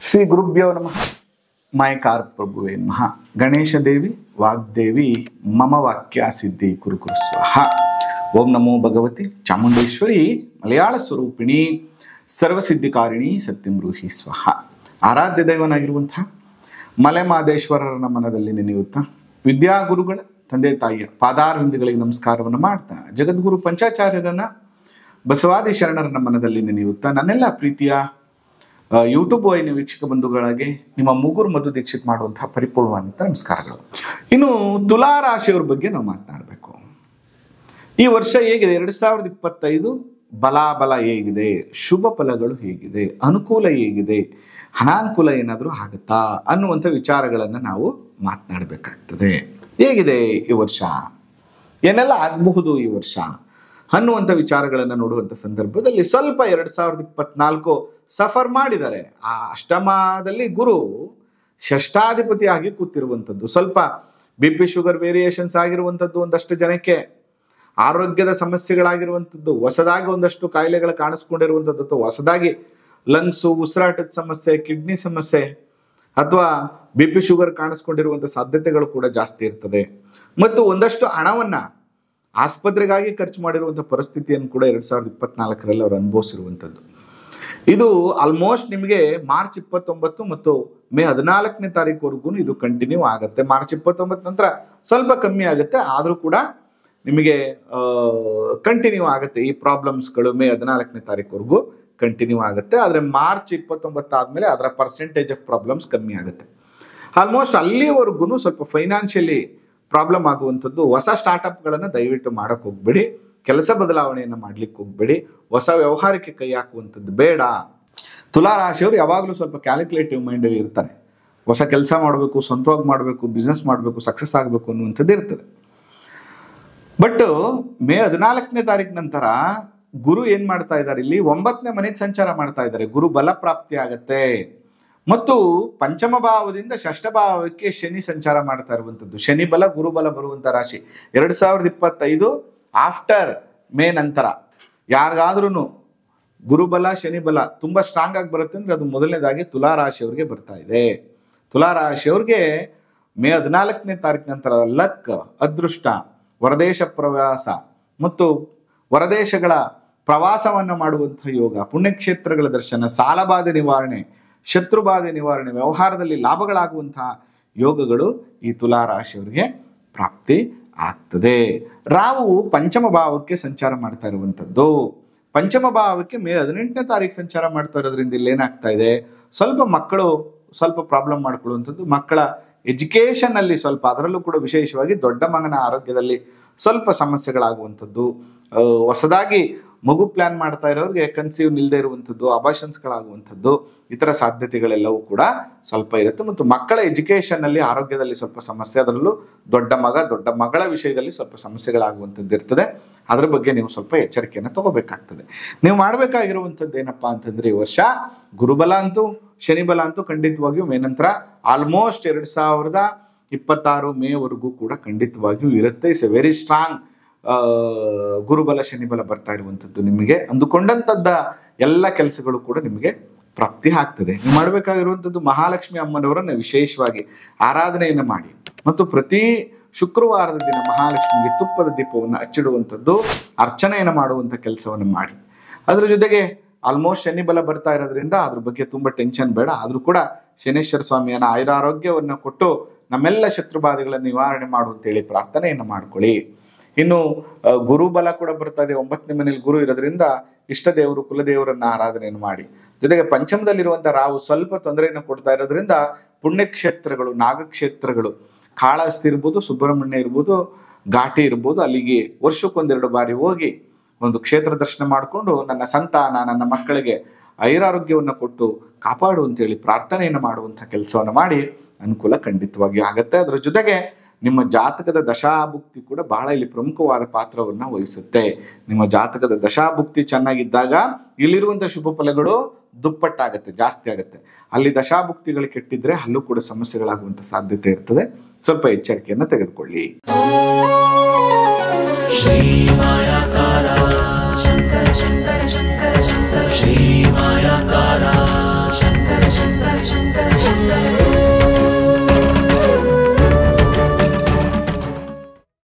ಶ್ರೀ ಗುರುಭ್ಯೋ ನಮಃ. ಮಾಯಕಾರ ಪ್ರಭುವೇ ನಮಃ. ಗಣೇಶ ದೇವಿ ವಾಗ್ದೇವಿ ಮಮ ವಾಕ್ಯ ಸಿದ್ಧಿ ಕುರು ಕುರು ಸ್ವಾಹ. ಓಂ ನಮೋ ಭಗವತಿ ಚಾಮುಂಡೇಶ್ವರಿ ಮಲಯಾಳ ಸ್ವರೂಪಿಣಿ ಸರ್ವಸಿದ್ಧಿಕಾರಿಣಿ ಸತ್ಯಂ ಬ್ರೂಹಿ ಸ್ವಹ. ಆರಾಧ್ಯ ದೈವನಾಗಿರುವಂತಹ ಮಲೆಮಾದೇಶ್ವರರ ನಮನದಲ್ಲಿ ನೆನೆಯುತ್ತಾ ವಿದ್ಯಾಗುರುಗಳ ತಂದೆ ತಾಯಿಯ ಪಾದಾರವಿಂದಗಳಿಗೆ ನಮಸ್ಕಾರವನ್ನು ಮಾಡ್ತಾ ಜಗದ್ಗುರು ಪಂಚಾಚಾರ್ಯರನ್ನ ಬಸವಾದಿ ಶರಣರ ನಮನದಲ್ಲಿ ನೆನೆಯುತ್ತಾ ನನ್ನೆಲ್ಲ ಪ್ರೀತಿಯ ಯೂಟ್ಯೂಬ್ ವಾಹಿನಿ ವೀಕ್ಷಕ ಬಂಧುಗಳಿಗೆ ನಿಮ್ಮ ಮುಗುರು ಮಧು ದೀಕ್ಷಿತ್ ಮಾಡುವಂತಹ ಪರಿಪೂರ್ಣವಾದಂಥ ನಮಸ್ಕಾರಗಳು. ಇನ್ನು ತುಲಾ ರಾಶಿಯವರ ಬಗ್ಗೆ ನಾವು ಮಾತನಾಡಬೇಕು. ಈ ವರ್ಷ ಹೇಗಿದೆ? 2025 ಬಲಾಬಲ ಹೇಗಿದೆ, ಶುಭ ಫಲಗಳು ಹೇಗಿದೆ, ಅನುಕೂಲ ಹೇಗಿದೆ, ಅನಾನುಕೂಲ ಏನಾದರೂ ಆಗುತ್ತಾ ಅನ್ನುವಂಥ ವಿಚಾರಗಳನ್ನು ನಾವು ಮಾತನಾಡಬೇಕಾಗ್ತದೆ. ಹೇಗಿದೆ ಈ ವರ್ಷ, ಏನೆಲ್ಲ ಆಗಬಹುದು ಈ ವರ್ಷ ಅನ್ನುವಂಥ ವಿಚಾರಗಳನ್ನು ನೋಡುವಂಥ ಸಂದರ್ಭದಲ್ಲಿ ಸ್ವಲ್ಪ 2024 ಸಫರ್ ಮಾಡಿದ್ದಾರೆ. ಆ ಅಷ್ಟಮದಲ್ಲಿ ಗುರು ಷಷ್ಠಾಧಿಪತಿಯಾಗಿ ಕೂತಿರುವಂಥದ್ದು, ಸ್ವಲ್ಪ BP ಶುಗರ್ ವೇರಿಯೇಷನ್ಸ್ ಆಗಿರುವಂಥದ್ದು, ಒಂದಷ್ಟು ಜನಕ್ಕೆ ಆರೋಗ್ಯದ ಸಮಸ್ಯೆಗಳಾಗಿರುವಂಥದ್ದು, ಹೊಸದಾಗಿ ಒಂದಷ್ಟು ಕಾಯಿಲೆಗಳು ಕಾಣಿಸ್ಕೊಂಡಿರುವಂಥದ್ದು, ಹೊಸದಾಗಿ ಲಂಗ್ಸು, ಉಸಿರಾಟದ ಸಮಸ್ಯೆ, ಕಿಡ್ನಿ ಸಮಸ್ಯೆ ಅಥವಾ BP ಶುಗರ್ ಕಾಣಿಸ್ಕೊಂಡಿರುವಂಥ ಸಾಧ್ಯತೆಗಳು ಕೂಡ ಜಾಸ್ತಿ ಇರ್ತದೆ. ಮತ್ತು ಒಂದಷ್ಟು ಹಣವನ್ನು ಆಸ್ಪತ್ರೆಗಾಗಿ ಖರ್ಚು ಮಾಡಿರುವಂಥ ಪರಿಸ್ಥಿತಿಯನ್ನು ಕೂಡ 2024ರಲ್ಲಿ ಅವರು ಅನುಭವಿಸಿರುವಂಥದ್ದು. ಇದು ಆಲ್ಮೋಸ್ಟ್ ನಿಮಗೆ ಮಾರ್ಚ್ 29 ಮತ್ತು ಮೇ 14ನೇ ತಾರೀಕುವರೆಗೂ ಇದು ಕಂಟಿನ್ಯೂ ಆಗುತ್ತೆ. ಮಾರ್ಚ್ 29 ನಂತರ ಸ್ವಲ್ಪ ಕಮ್ಮಿ ಆಗುತ್ತೆ, ಆದರೂ ಕೂಡ ನಿಮಗೆ ಕಂಟಿನ್ಯೂ ಆಗುತ್ತೆ. ಈ ಪ್ರಾಬ್ಲಮ್ಸ್ಗಳು ಮೇ 14ನೇ ತಾರೀಕುವರೆಗೂ ಕಂಟಿನ್ಯೂ ಆಗುತ್ತೆ. ಆದರೆ ಮಾರ್ಚ್ 29 ಆದಮೇಲೆ ಅದರ ಪರ್ಸೆಂಟೇಜ್ ಆಫ್ ಪ್ರಾಬ್ಲಮ್ಸ್ ಕಮ್ಮಿ ಆಗುತ್ತೆ. ಆಲ್ಮೋಸ್ಟ್ ಅಲ್ಲಿವರೆಗೂ ಸ್ವಲ್ಪ ಫೈನಾನ್ಷಿಯಲಿ ಪ್ರಾಬ್ಲಮ್ ಆಗುವಂಥದ್ದು. ಹೊಸ ಸ್ಟಾರ್ಟಪ್ಗಳನ್ನು ದಯವಿಟ್ಟು ಮಾಡೋಕ್ಕೆ ಹೋಗ್ಬೇಡಿ, ಕೆಲಸ ಬದಲಾವಣೆಯನ್ನು ಮಾಡ್ಲಿಕ್ಕೆ ಹೋಗ್ಬೇಡಿ, ಹೊಸ ವ್ಯವಹಾರಕ್ಕೆ ಕೈ ಹಾಕುವಂಥದ್ದು ಬೇಡ. ತುಲಾ ರಾಶಿಯವರು ಯಾವಾಗಲೂ ಸ್ವಲ್ಪ ಕ್ಯಾಲ್ಕುಲೇಟಿವ್ ಮೈಂಡಲ್ಲಿ ಇರ್ತಾರೆ. ಹೊಸ ಕೆಲಸ ಮಾಡಬೇಕು, ಸ್ವಂತವಾಗಿ ಮಾಡಬೇಕು, ಬಿಸ್ನೆಸ್ ಮಾಡಬೇಕು, ಸಕ್ಸಸ್ ಆಗಬೇಕು ಅನ್ನುವಂಥದ್ದು ಇರ್ತದೆ. ಬಟ್ ಮೇ 14ನೇ ತಾರೀಕು ನಂತರ ಗುರು ಏನ್ ಮಾಡ್ತಾ ಇದ್ದಾರೆ, ಇಲ್ಲಿ 9ನೇ ಮನೆಗೆ ಸಂಚಾರ ಮಾಡ್ತಾ ಇದ್ದಾರೆ. ಗುರು ಬಲ ಪ್ರಾಪ್ತಿ ಆಗತ್ತೆ. ಮತ್ತು ಪಂಚಮ ಭಾವದಿಂದ ಷಷ್ಠ ಭಾವಕ್ಕೆ ಶನಿ ಸಂಚಾರ ಮಾಡ್ತಾ ಇರುವಂಥದ್ದು. ಶನಿ ಬಲ ಗುರು ಬಲ ಬರುವಂಥ ರಾಶಿ 2025 ಆಫ್ಟರ್ ಮೇ ನಂತರ ಯಾರಿಗಾದ್ರೂ ಗುರುಬಲ ಶನಿ ಬಲ ತುಂಬ ಸ್ಟ್ರಾಂಗ್ ಆಗಿ ಬರುತ್ತೆ ಅಂದರೆ ಅದು ಮೊದಲನೇದಾಗಿ ತುಲಾ ರಾಶಿಯವ್ರಿಗೆ ಬರ್ತಾ ಇದೆ. ತುಲಾ ರಾಶಿಯವ್ರಿಗೆ ಮೇ 14ನೇ ತಾರೀಕು ನಂತರ ಲಕ್, ಅದೃಷ್ಟ, ಹೊರದೇಶ ಪ್ರವಾಸ ಮತ್ತು ಹೊರದೇಶಗಳ ಪ್ರವಾಸವನ್ನು ಮಾಡುವಂಥ ಯೋಗ, ಪುಣ್ಯಕ್ಷೇತ್ರಗಳ ದರ್ಶನ, ಸಾಲಬಾಧೆ ನಿವಾರಣೆ, ಶತ್ರುಬಾಧೆ ನಿವಾರಣೆ, ವ್ಯವಹಾರದಲ್ಲಿ ಲಾಭಗಳಾಗುವಂತಹ ಯೋಗಗಳು ಈ ತುಲಾ ರಾಶಿಯವರಿಗೆ ಪ್ರಾಪ್ತಿ ಆಗ್ತದೆ. ರಾಹು ಪಂಚಮ ಭಾವಕ್ಕೆ ಸಂಚಾರ ಮಾಡ್ತಾ ಇರುವಂಥದ್ದು. ಪಂಚಮ ಭಾವಕ್ಕೆ ಮೇ 18ನೇ ತಾರೀಕು ಸಂಚಾರ ಮಾಡ್ತಾ ಇರೋದ್ರಿಂದ ಇಲ್ಲಿ ಏನಾಗ್ತಾ ಇದೆ, ಸ್ವಲ್ಪ ಮಕ್ಕಳು ಸ್ವಲ್ಪ ಪ್ರಾಬ್ಲಮ್ ಮಾಡ್ಕೊಳ್ಳುವಂಥದ್ದು, ಮಕ್ಕಳ ಎಜುಕೇಷನ್ ಅಲ್ಲಿ ಸ್ವಲ್ಪ, ಅದರಲ್ಲೂ ಕೂಡ ವಿಶೇಷವಾಗಿ ದೊಡ್ಡ ಮಗನ ಆರೋಗ್ಯದಲ್ಲಿ ಸ್ವಲ್ಪ ಸಮಸ್ಯೆಗಳಾಗುವಂಥದ್ದು, ಹೊಸದಾಗಿ ಮಗು ಪ್ಲಾನ್ ಮಾಡ್ತಾ ಇರೋರಿಗೆ ಕನ್ಸೀವ್ ನಿಲ್ಲದೆ ಇರುವಂಥದ್ದು, ಅಬಾರ್ಷನ್ಸ್ಗಳಾಗುವಂಥದ್ದು, ಇತರ ಸಾಧ್ಯತೆಗಳೆಲ್ಲವೂ ಕೂಡ ಸ್ವಲ್ಪ ಇರುತ್ತೆ. ಮತ್ತು ಮಕ್ಕಳ ಎಜುಕೇಷನ್ ಅಲ್ಲಿ ಆರೋಗ್ಯದಲ್ಲಿ ಸ್ವಲ್ಪ ಸಮಸ್ಯೆ, ಅದರಲ್ಲೂ ದೊಡ್ಡ ಮಗ ದೊಡ್ಡ ಮಗಳ ವಿಷಯದಲ್ಲಿ ಸ್ವಲ್ಪ ಸಮಸ್ಯೆಗಳಾಗುವಂಥದ್ದು ಇರ್ತದೆ. ಅದ್ರ ಬಗ್ಗೆ ನೀವು ಸ್ವಲ್ಪ ಎಚ್ಚರಿಕೆಯನ್ನು ತಗೋಬೇಕಾಗ್ತದೆ. ನೀವು ಮಾಡಬೇಕಾಗಿರುವಂಥದ್ದು ಏನಪ್ಪಾ ಅಂತಂದ್ರೆ, ಈ ವರ್ಷ ಗುರುಬಲ ಅಂತೂ ಶನಿ ಬಲ ಅಂತೂ ಖಂಡಿತವಾಗಿಯೂ ಮೇ ನಂತರ ಆಲ್ಮೋಸ್ಟ್ 2026 ಮೇವರೆಗೂ ಕೂಡ ಖಂಡಿತವಾಗಿಯೂ ಇರುತ್ತೆ. ಇಟ್ಸ್ ಎ ವೆರಿ ಸ್ಟ್ರಾಂಗ್ ಗುರುಬಲ ಶನಿಬಲ ಬರ್ತಾ ಇರುವಂಥದ್ದು. ನಿಮಗೆ ಅಂದುಕೊಂಡಂಥದ್ದ ಎಲ್ಲ ಕೆಲಸಗಳು ಕೂಡ ನಿಮಗೆ ಪ್ರಾಪ್ತಿ ಆಗ್ತದೆ. ನೀವು ಮಾಡಬೇಕಾಗಿರುವಂಥದ್ದು ಮಹಾಲಕ್ಷ್ಮಿ ಅಮ್ಮನವರನ್ನು ವಿಶೇಷವಾಗಿ ಆರಾಧನೆಯನ್ನು ಮಾಡಿ ಮತ್ತು ಪ್ರತಿ ಶುಕ್ರವಾರದ ದಿನ ಮಹಾಲಕ್ಷ್ಮಿಗೆ ತುಪ್ಪದ ದೀಪವನ್ನು ಹಚ್ಚಿಡುವಂಥದ್ದು, ಅರ್ಚನೆಯನ್ನು ಮಾಡುವಂಥ ಕೆಲಸವನ್ನು ಮಾಡಿ. ಅದ್ರ ಜೊತೆಗೆ ಆಲ್ಮೋಸ್ಟ್ ಶನಿ ಬಲ ಬರ್ತಾ ಇರೋದ್ರಿಂದ ಅದ್ರ ಬಗ್ಗೆ ತುಂಬ ಟೆನ್ಷನ್ ಬೇಡ. ಆದರೂ ಕೂಡ ಶನೇಶ್ವರ ಸ್ವಾಮಿಯನ್ನು ಆಯುರಾರೋಗ್ಯವನ್ನು ಕೊಟ್ಟು ನಮ್ಮೆಲ್ಲ ಶತ್ರುಬಾಧೆಗಳನ್ನು ನಿವಾರಣೆ ಮಾಡುವಂತೇಳಿ ಪ್ರಾರ್ಥನೆಯನ್ನು ಮಾಡ್ಕೊಳ್ಳಿ. ಇನ್ನು ಗುರುಬಲ ಕೂಡ ಬರ್ತಾ ಇದೆ. 9ನೇ ಮನೇಲಿ ಗುರು ಇರೋದ್ರಿಂದ ಇಷ್ಟ ದೇವರು ಕುಲದೇವರನ್ನ ಆರಾಧನೆಯನ್ನು ಮಾಡಿ. ಜೊತೆಗೆ ಪಂಚಮದಲ್ಲಿರುವಂಥ ರಾಹು ಸ್ವಲ್ಪ ತೊಂದರೆಯನ್ನು ಕೊಡ್ತಾ ಇರೋದ್ರಿಂದ ಪುಣ್ಯಕ್ಷೇತ್ರಗಳು, ನಾಗಕ್ಷೇತ್ರಗಳು, ಕಾಳಹಸ್ತಿ ಇರ್ಬೋದು, ಸುಬ್ರಹ್ಮಣ್ಯ ಇರ್ಬೋದು, ಘಾಟಿ ಇರ್ಬೋದು, ಅಲ್ಲಿಗೆ ವರ್ಷಕ್ಕೊಂದೆರಡು ಬಾರಿ ಹೋಗಿ ಒಂದು ಕ್ಷೇತ್ರ ದರ್ಶನ ಮಾಡಿಕೊಂಡು ನನ್ನ ಸಂತಾನ, ನನ್ನ ಮಕ್ಕಳಿಗೆ ಐರಾರೋಗ್ಯವನ್ನು ಕೊಟ್ಟು ಕಾಪಾಡು ಅಂತೇಳಿ ಪ್ರಾರ್ಥನೆಯನ್ನು ಮಾಡುವಂಥ ಕೆಲಸವನ್ನು ಮಾಡಿ ಅನುಕೂಲ ಖಂಡಿತವಾಗಿ ಆಗತ್ತೆ. ಅದರ ಜೊತೆಗೆ ನಿಮ್ಮ ಜಾತಕದ ದಶಾಭುಕ್ತಿ ಕೂಡ ಬಹಳ ಇಲ್ಲಿ ಪ್ರಮುಖವಾದ ಪಾತ್ರವನ್ನು ವಹಿಸುತ್ತೆ. ನಿಮ್ಮ ಜಾತಕದ ದಶಾಭುಕ್ತಿ ಚೆನ್ನಾಗಿದ್ದಾಗ ಇಲ್ಲಿರುವಂಥ ಶುಭ ಫಲಗಳು ದುಪ್ಪಟ್ಟಾಗತ್ತೆ, ಜಾಸ್ತಿ ಆಗುತ್ತೆ. ಅಲ್ಲಿ ದಶಾಭುಕ್ತಿಗಳು ಕೆಟ್ಟಿದ್ರೆ ಅಲ್ಲೂ ಕೂಡ ಸಮಸ್ಯೆಗಳಾಗುವಂಥ ಸಾಧ್ಯತೆ ಇರ್ತದೆ. ಸ್ವಲ್ಪ ಎಚ್ಚರಿಕೆಯನ್ನು ತೆಗೆದುಕೊಳ್ಳಿ.